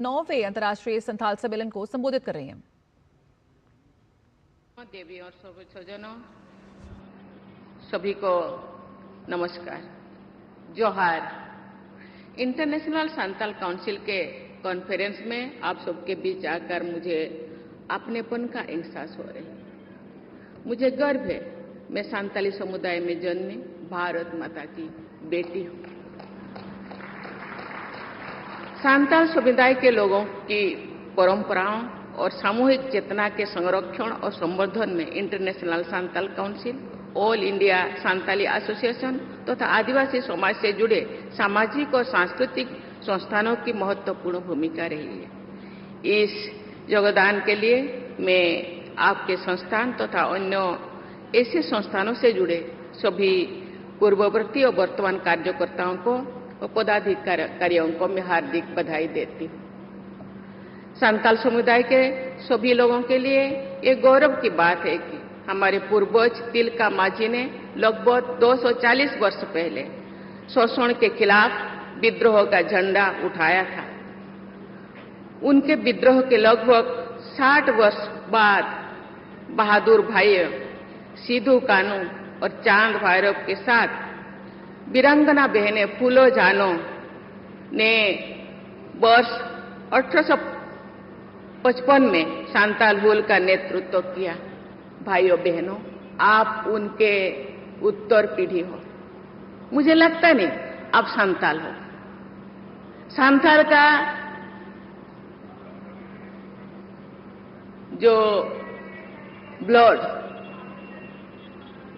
9वें अंतर्राष्ट्रीय संथाल सम्मेलन को संबोधित कर रही हैं। देवी और सभी स्वजनों, सभी को नमस्कार, जोहार। इंटरनेशनल संथाल काउंसिल के कॉन्फ्रेंस में आप सबके बीच आकर मुझे अपनेपन का एहसास हो रहा है। मुझे गर्व है, मैं संथाली समुदाय में जन्मी भारत माता की बेटी हूँ। संथाल समुदाय के लोगों की परंपराओं और सामूहिक चेतना के संरक्षण और संवर्धन में international Santhal council, all India Santhali association तथा आदिवासी समाज से जुड़े सामाजिक और सांस्कृतिक संस्थानों की महत्वपूर्ण भूमिका रही है। इस योगदान के लिए मैं आपके संस्थान तथा अन्य ऐसे संस्थानों से जुड़े सभी पूर्ववर्ती और वर्तमान कार्यकर्ताओं को और पदाधिकारियों को मैं हार्दिक बधाई देती हूँ। संथाल समुदाय के सभी लोगों के लिए ये गौरव की बात है कि हमारे पूर्वज तिलका मांझी ने लगभग 240 वर्ष पहले शोषण के खिलाफ विद्रोह का झंडा उठाया था। उनके विद्रोह के लगभग 60 वर्ष बाद बहादुर भाई सिद्धू कानू और चांद भैरव के साथ वीरांगना बहनें फूलो जानो ने वर्ष 1855 में संथाल हुल का नेतृत्व किया। भाइयों बहनों, आप उनके उत्तर पीढ़ी हो। मुझे लगता नहीं आप संथाल हो। संथाल का जो ब्लड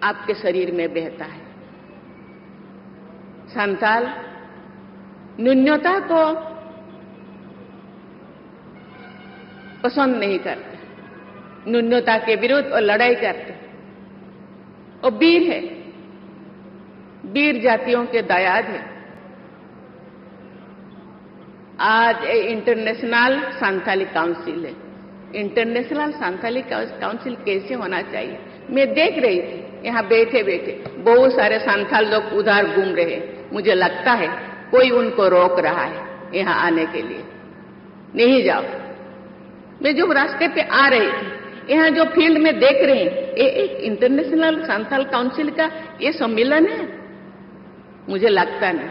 आपके शरीर में बहता है। संथाल न्यूनता को पसंद नहीं करते, न्यूनता के विरुद्ध और लड़ाई करते और वीर है, वीर जातियों के दायाद है। आज इंटरनेशनल संथाली काउंसिल है। इंटरनेशनल संथाली काउंसिल कैसे होना चाहिए, मैं देख रही थी। यहाँ बैठे बैठे बहुत सारे संथाल लोग उधर घूम रहे हैं। मुझे लगता है कोई उनको रोक रहा है यहाँ आने के लिए। नहीं जाओ। मैं जो रास्ते पे आ रही थी, यहाँ जो फील्ड में देख रहे हैं, ये एक इंटरनेशनल संथाल काउंसिल का ये सम्मेलन है। मुझे लगता नहीं।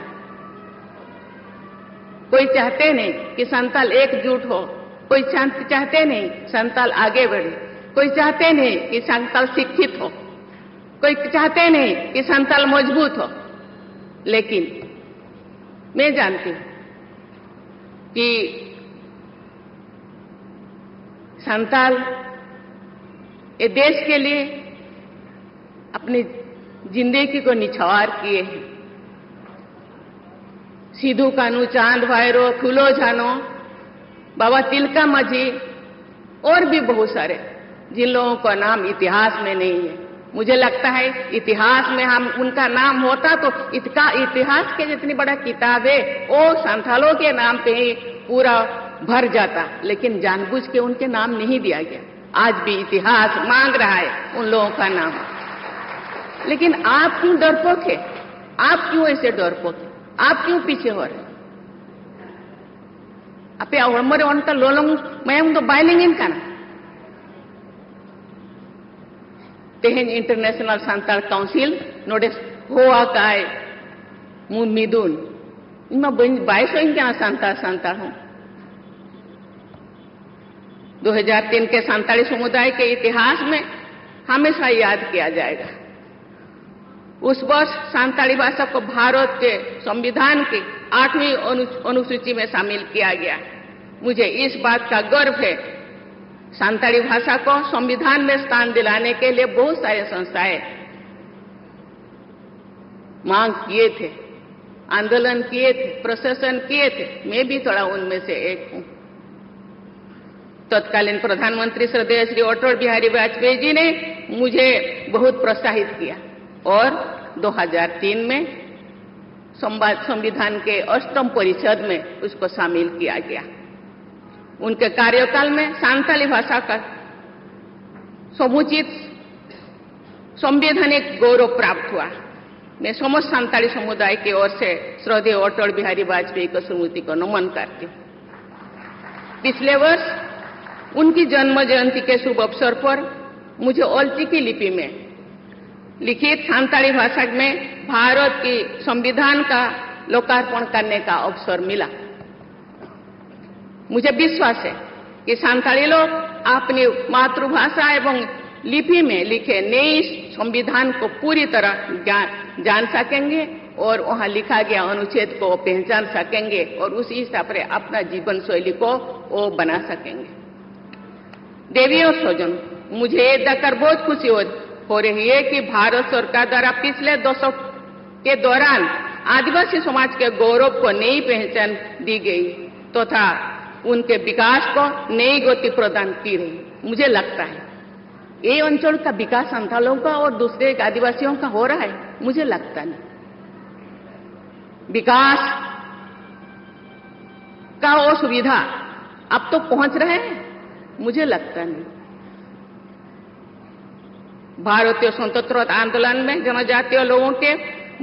कोई चाहते नहीं कि संथाल एकजुट हो, कोई चाहते नहीं संथाल आगे बढ़े, कोई चाहते नहीं कि संथाल शिक्षित हो, कोई चाहते नहीं कि संथाल मजबूत हो। लेकिन मैं जानती हूं कि संथाल ये देश के लिए अपनी जिंदगी को निछावर किए हैं। सिद्धू कानू, चांद भैरव, फूलो जानो, बाबा तिलका मांझी और भी बहुत सारे जिन लोगों का नाम इतिहास में नहीं है। मुझे लगता है इतिहास में हम उनका नाम होता तो इतिहास के जितनी बड़ा किताब है वो संथालों के नाम पे ही पूरा भर जाता, लेकिन जानबूझ के उनके नाम नहीं दिया गया। आज भी इतिहास मांग रहा है उन लोगों का नाम। लेकिन आप क्यों डरपोक है? आप क्यों ऐसे डरपोक है? आप क्यों पीछे हो रहे? अपे हमारे उनका लोलंग मैं तो बाइलिंग का ना तेहन इंटरनेशनल संथाल काउंसिल नोडे होआ काय मुन मिदुन इमा बाईस क्या संथाल हूं। 2003 के संथाली समुदाय के इतिहास में हमेशा याद किया जाएगा। उस वर्ष संथाली भाषा को भारत के संविधान की 8वीं अनुसूची में शामिल किया गया। मुझे इस बात का गर्व है, संथाली भाषा को संविधान में स्थान दिलाने के लिए बहुत सारे संस्थाएं मांग किए थे, आंदोलन किए थे, प्रशासन किए थे। मैं भी थोड़ा उनमें से एक हूं। तत्कालीन प्रधानमंत्री श्रद्धेय श्री अटल बिहारी वाजपेयी जी ने मुझे बहुत प्रोत्साहित किया और 2003 में संविधान के 8वीं परिषद में उसको शामिल किया गया। उनके कार्यकाल में संथाली भाषा का समुचित संवैधानिक गौरव प्राप्त हुआ। मैं समस्त संथाली समुदाय की ओर से श्रद्धेय अटल बिहारी वाजपेयी की स्मृति को नमन करती हूँ। पिछले वर्ष उनकी जन्म जयंती के शुभ अवसर पर मुझे ओलचिकी लिपि में लिखित सांताली भाषा में भारत की संविधान का लोकार्पण करने का अवसर मिला। मुझे विश्वास है कि सांताली लोग अपनी मातृभाषा एवं लिपि में लिखे नए संविधान को पूरी तरह जान सकेंगे और वहां लिखा गया अनुच्छेद को पहचान सकेंगे और उसी हिसाब से अपना जीवन शैली को वो बना सकेंगे। देवी और स्वजन, मुझे ये देखकर बहुत खुशी हो रही है कि भारत सरकार द्वारा पिछले दशक के दौरान आदिवासी समाज के गौरव को नई पहचान दी गई तथा उनके विकास को नई गति प्रदान की रही। मुझे लगता है ये अंचल का विकास संथालों का और दूसरे आदिवासियों का हो रहा है, मुझे लगता नहीं। विकास का वो सुविधा अब तो पहुंच रहे हैं, मुझे लगता नहीं। भारतीय स्वतंत्रता आंदोलन में जनजातीय लोगों के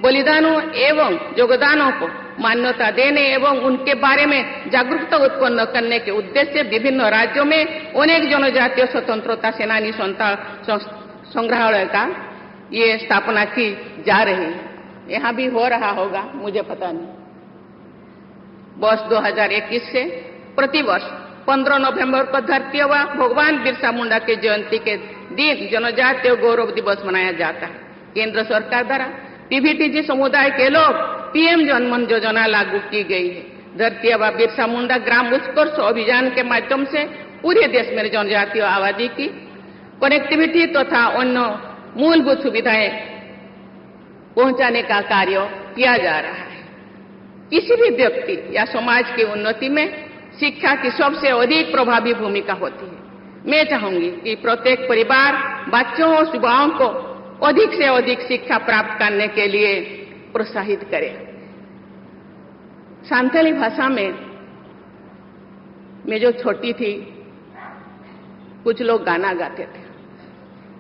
बलिदानों एवं योगदानों को मान्यता देने एवं उनके बारे में जागरूकता उत्पन्न करने के उद्देश्य से विभिन्न राज्यों में अनेक जनजातीय स्वतंत्रता सेनानी संग्रहालय का ये स्थापना की जा रही है। यहां भी हो रहा होगा, मुझे पता नहीं। वर्ष 2021 से प्रतिवर्ष 15 नवंबर को धरती व भगवान बिरसा मुंडा की जयंती के दिन जनजातीय गौरव दिवस मनाया जाता है। केंद्र सरकार द्वारा पीवीटीजी समुदाय के लोग पीएम जनमन योजना लागू की गई है। धरती व बिरसा मुंडा ग्राम उत्कर्ष अभियान के माध्यम से पूरे देश में जनजातीय आबादी की कनेक्टिविटी तथा अन्य मूलभूत सुविधाएं पहुंचाने का कार्य किया जा रहा है। किसी भी व्यक्ति या समाज की उन्नति में शिक्षा की सबसे अधिक प्रभावी भूमिका होती है। मैं चाहूंगी कि प्रत्येक परिवार बच्चों और युवाओं को अधिक से अधिक शिक्षा प्राप्त करने के लिए प्रोत्साहित करें। सांताली भाषा में मैं जो छोटी थी, कुछ लोग गाना गाते थे,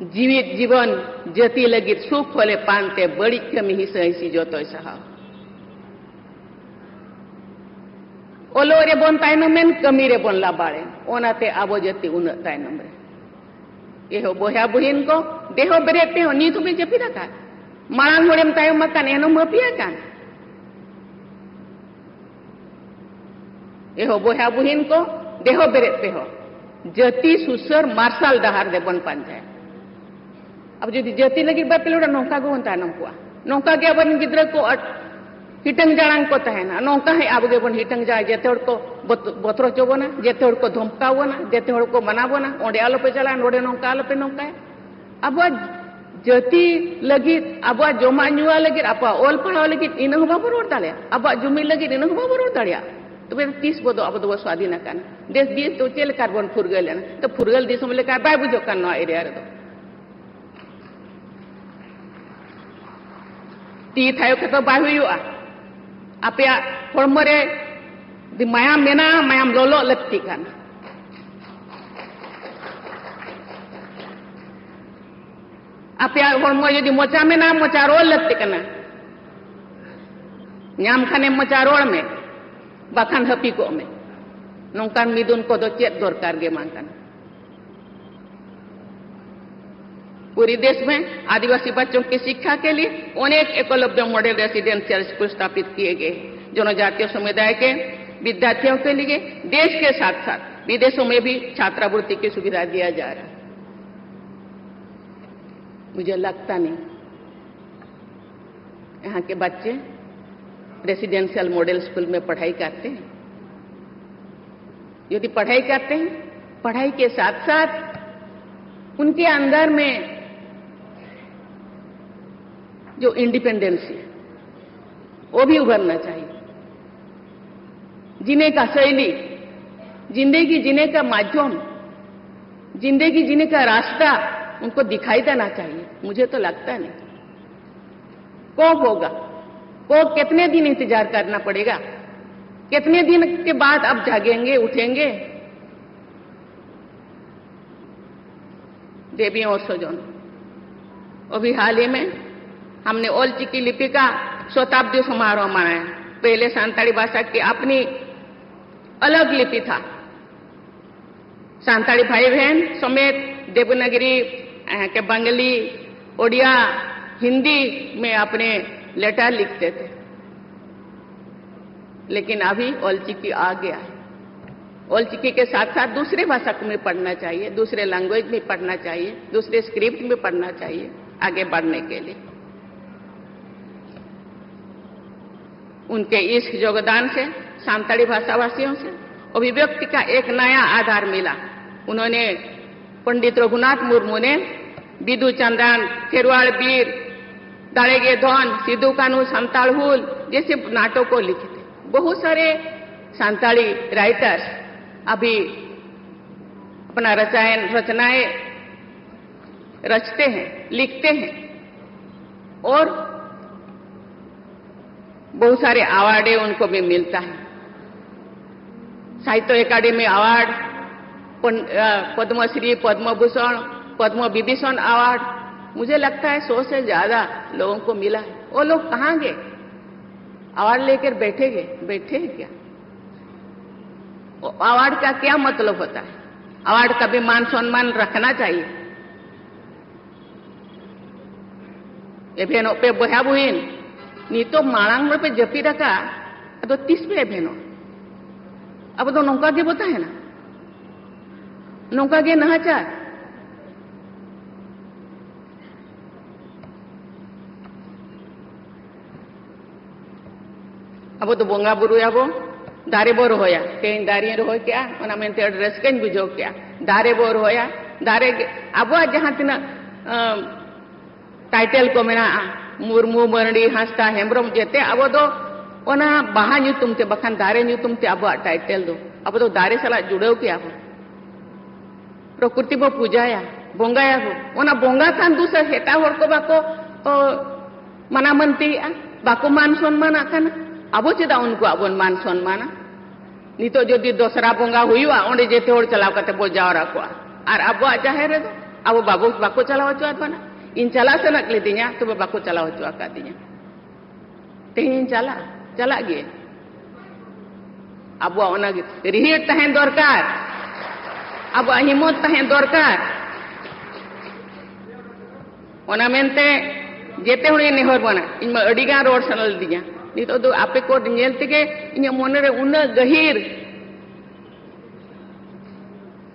जीवित जीवन जती लगी सुख होले पानते बड़ी कमी ही सही जो तो सहा ओलो रे बन तायनम में कमी रे बन लाबाड़े ओनाते आबो जती उन तायनम रे एहो बोया बुहिन को देहो बेरेते हो नीतु में जपी रखा मांग होड़ेम तायम मकान एनो मपिया कान एहो बोया बुहिन को देहो बेरेते हो जती सुसर मार्शल डहार दे बन पांजाय अब जो जती लगी बात पेलोड़ा नौका को तायनम हुआ नौका के अपन गिद्र को हिटंग जाड़ांग को तहना नौका है अब गेबन हिटंग जाए जेते हड़ को बतरो चोबना जेते हड़ को धमकावना जेते हड़ को मनावना ओंडे आलो पे चला नोडे नौका आलो पे नौका है अब जती लगी अब जमा नुआ लगी अब ओल पढ़ाव लगी इन बाबू रोड दाड़िया अब जुमी लगी इन बाबू रोड दाड़िया तो फिर 30 बदो अब दो स्वाधीन कान देश दिए तो चेल कार्बन फुरगल तो फुरगल दिसम लेका बाय बुझो कान नो एरिया रे दो ती थायो के तो बाय हुआ आपे हड़मरे मायाम मेना मायाम लोलो लगती कान आपे हड़मो यदि मोचा मेना मोचा रोल लगती काना न्याम खाने मोचा रोल में बाखान हपी को में नौकान मिदुन को दो चेत दरकार गे मांगन पूरी देश में आदिवासी बच्चों की शिक्षा के लिए अनेक एकलव्य मॉडल रेसिडेंशियल स्कूल स्थापित किए गए जनजातीय समुदाय के विद्यार्थियों के लिए देश के साथ साथ विदेशों में भी छात्रवृत्ति की सुविधा दिया जा रहा है। मुझे लगता नहीं यहाँ के बच्चे रेसिडेंशियल मॉडल स्कूल में पढ़ाई करते हैं। यदि पढ़ाई करते हैं, पढ़ाई के साथ साथ उनके अंदर में जो इंडिपेंडेंसी है वो भी उभरना चाहिए। जीने का शैली, जिंदगी जीने का माध्यम, जिंदगी जीने का रास्ता उनको दिखाई देना चाहिए। मुझे तो लगता नहीं कब होगा, को कितने दिन इंतजार करना पड़ेगा, कितने दिन के बाद आप जागेंगे उठेंगे। देवियों और स्वजन, अभी हाल ही में हमने ओलचिकी लिपि का शताब्दी समारोह मनाया। पहले सांताली भाषा की अपनी अलग लिपि था, सांताली भाई बहन समेत देवनागरी के बंगाली, ओडिया, हिंदी में अपने लेटर लिखते थे, लेकिन अभी ओलचिकी आ गया है। ओलचिकी के साथ साथ दूसरे भाषा में पढ़ना चाहिए, दूसरे लैंग्वेज में पढ़ना चाहिए, दूसरे स्क्रिप्ट में पढ़ना चाहिए आगे बढ़ने के लिए। उनके इस योगदान से सांताली भाषाभाषियों से अभिव्यक्ति का एक नया आधार मिला। उन्होंने पंडित रघुनाथ मुर्मू ने बिदु चंद्रन, खेरवाड़ वीर, दाड़ेगे धन, सिद्धू कानू, संताल हुल जैसे नाटकों को लिखे थे। बहुत सारे सांताली राइटर्स अभी अपना रचनाएं रचते हैं, लिखते हैं और बहुत सारे अवार्ड उनको भी मिलता है। साहित्य अकादमी अवार्ड, पद्मश्री, पद्म भूषण, पद्म विभूषण अवार्ड, मुझे लगता है 100 से ज्यादा लोगों को मिला है। वो लोग कहाँ गए? अवार्ड लेकर बैठे हैं क्या? अवार्ड का क्या मतलब होता है? अवार्ड का भी मान सम्मान रखना चाहिए। एभेनो पे बहा बुहिन नितो मांग पे जपी रखा तो 30 पे एभेनो अब तो नौका के बोता है ना, नौका के नहाचार। अब तो बोंगा बुरु याबो दारे बो रोया तेन दारी रो क्या ओना मेनते एड्रेस केन बुझो क्या दारे बो रोया दारे अब जहां तिना टाइटल को मेना मुर्मू, मरडी, हांसदा, हेम्ब्रम जेते अब तो ओना बाहा ᱧᱩᱛᱩᱢ ते बखान दारे ᱧᱩᱛᱩᱢ ते अब टाइटल दो अब तो दारे साला जुड़ो क्या हो प्रकृति बो पूजाया बोंगाया हो ओना बोंगा खान दूसरा हेटा होर को बाको मना मनती बाको मान सम्मान आखाना अब चेदा उनको अब मान सम्मान नितो जदि दोसरा बोंगा हुआ ओंडे जेते होर चलाव कते बो जावरा को और अब जाहेर रे अब बाबू बाको चलाव चुआ बना इन चला सनक लेदिया तो बाको चलाव चुआ का दिया तेन चला गे अब ओना रिहिट तहेन दरकार अब हिम्मत तहेन दरकार ओना मेनते जेते होने नेहर बना इन मा अडिगा रोड सनल दिया नितो दो आपे को नेल तेगे इन मोने रे उना गहीर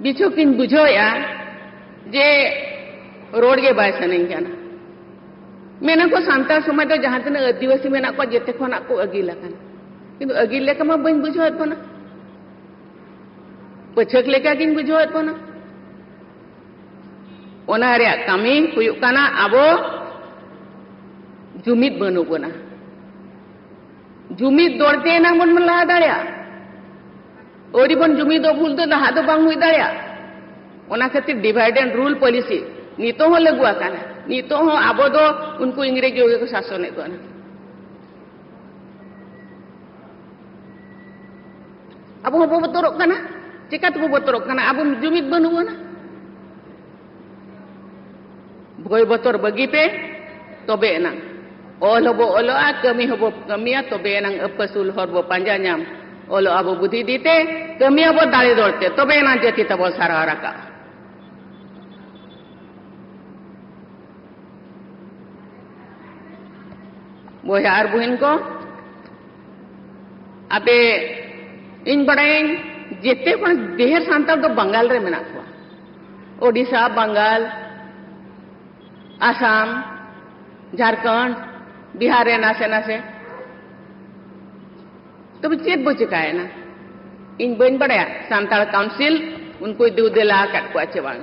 बिछो किन बुझोया जे रोड के बाय सनई जाना मेना को सांताल समाज तो जहां तना आदिवासी मेना को जेते खना को अगिल लकन किंतु अगिल लेका मा बन बुझोत बना पछक लेका किन बुझोत बना ओना रे कमी हुयुक काना आबो जुमिद बनु बना जुमिद दौड़ते ना मन मन लहा दाड़िया ओरी बन जुमिद भूल तो लहा तो बांग हुई दाड़िया ओना खातिर डिवाइड एंड रूल पॉलिसी नीतो हो लगुआ काना नीतो हो आबो दो उनको इंग्रेज योगे को शासन को ना अब हो बतोरक काना चिकात को बतोरक काना अब जुमिद बनु ना भय बतर बगी पे तबे ना ओल हबो ओलोआ कमी हबो कमिया तबे ना अपसुल हरबो पांजा नाम ओलो आबो बुद्धि दीते कमी हबो दाड़े दौड़ते तबे ना जेती तबो सारा रका बोया आर बुहिन को अबे इन बड़ाई जेते पण देहर सांताल तो बंगाल रे मेना को ओडिशा, बंगाल, आसाम, झारखंड, बिहार रे नासे नासे तो चेत बो चिकाय ना इन बन बड़ाया सांताल काउंसिल उनको दू देला काट को आचे बांग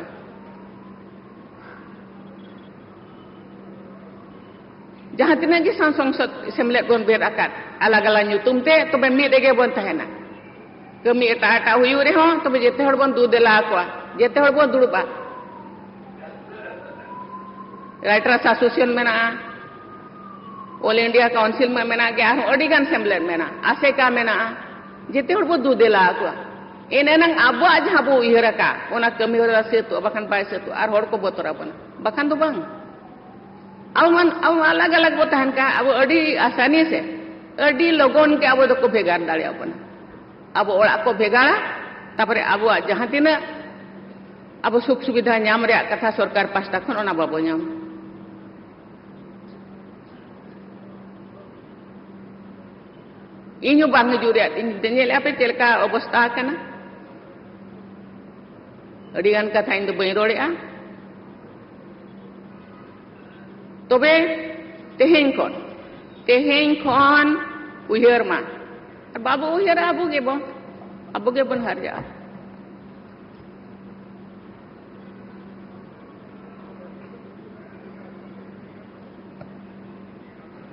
जहां तना के संसद सेमलेट बन बेर आकात अलग अलग ᱧᱩᱛᱩᱢ ते तबे मिद गे बन तहेना कमी एटा एटा हुयु रे हो तबे जेते हड़ बन दू देला को जेते हड़ बन दुड़बा राइटर्स एसोसिएशन मेना ऑल इंडिया काउंसिल में मेना गया अडिगान सेमलेट मेना आसेका मेना जेते हड़ बन दू देला को एने नंग आबो जहां बो इहरका ओना कमी हर से तो बखान बाय से तो आर हड़ को बतरा बन बखान तो बांग अब अलग अलग बो तहन का अब अड़ी आसानी से अड़ी लोगन के अब को भेगार दाड़े अपन अब ओड़ा को भेगाड़ा तापरे अब जहां तिना अब सुख सुविधा नाम रे कथा सरकार पास्टा खन ओना बाबो नाम इन बांग जुरे इन पे चलका अवस्था कना अड़िगान कथा इन बई रोड़ेआ तबे तेहें खन उयहर मा बाबू उयहर अब गे बन हर जा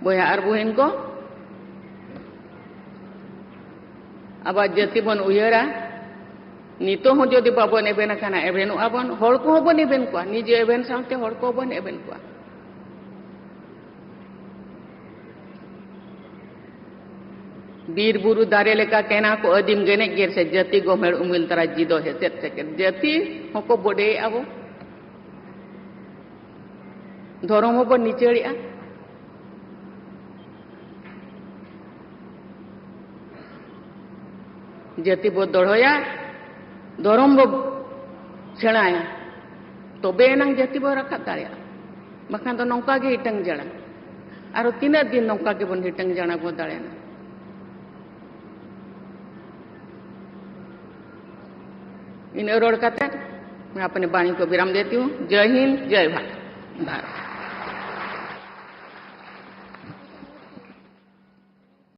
बया और बहन को अब जाति बन उयहरा नितो हो जदि बाबन एबेन खाना एबेन आबन हर को बन एबेन को निजे एबेन साथे हर को बन एबेन को बीर बुरु दारे लेका केना को अदिम गेने गेर से जाति गोमेड़ उमिल तरा जिदो है सेट सेकेंड जाति होको बडे आबो धर्म बन निचेड़िया जाति बो दड़ोया धर्म बो सेणाया तबे एनांग जाति बो रखा दाड़िया बखान तो नौका गे हिटंग जाना आरो तीना दिन नौका गे बन हिटंग जाना बो दाड़ेना इन रोड का मैं अपने वाणी को विराम देती हूँ। जय हिंद, जय भारत।